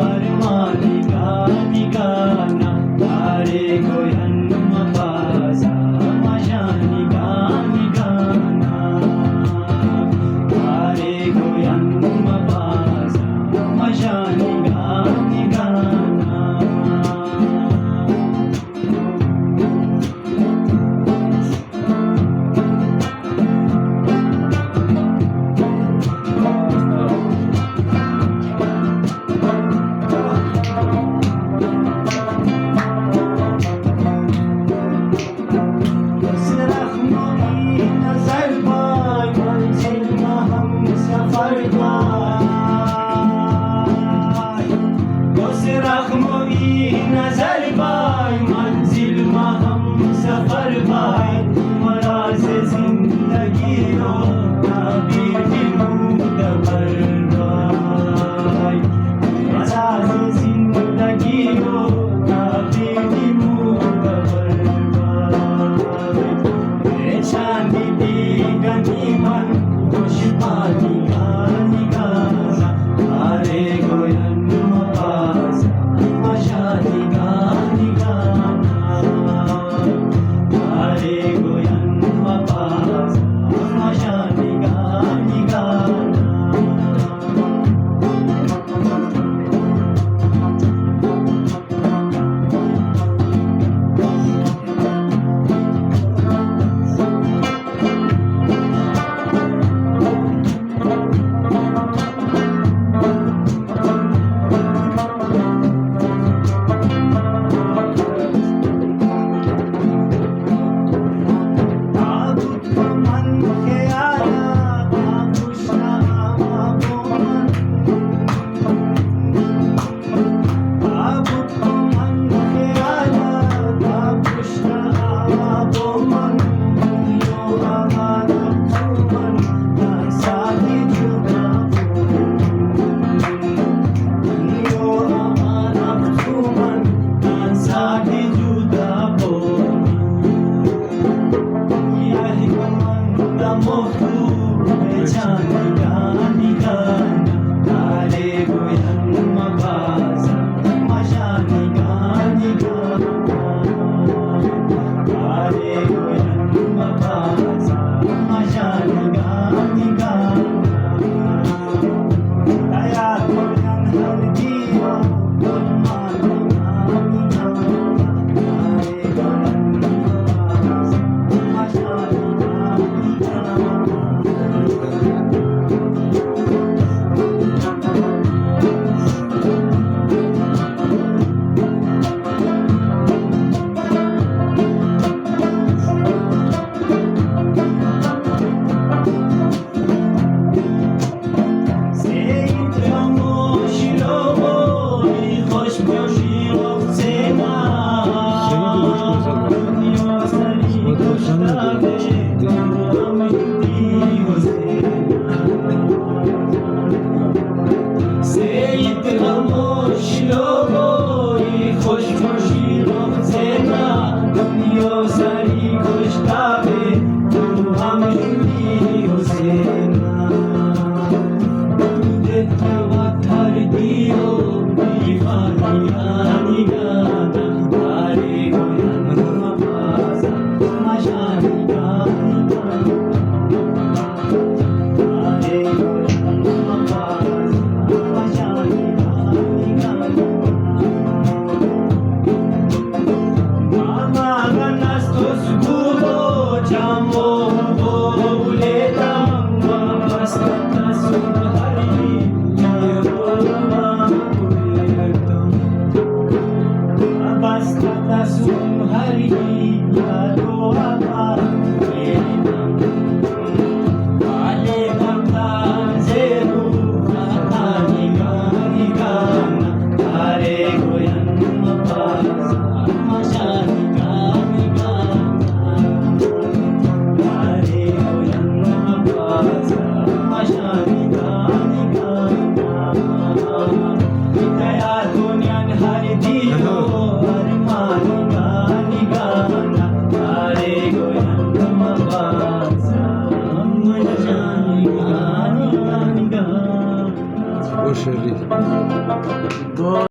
armani gani gana are goyan mapasa majani gani gana are goyan mapasa majani gani gana नजर bye मंजिल में हम सफर bye मराज जिंदगी रो ताबीर की मुदबर बाय मराज जिंदगी रो ताबीर की मुदबर बाय चांदी दी गनी मन खुश पानी गानी गाना अरे गोयन मपास majani gani gana are goyan mapaz majani gani gana ओशरी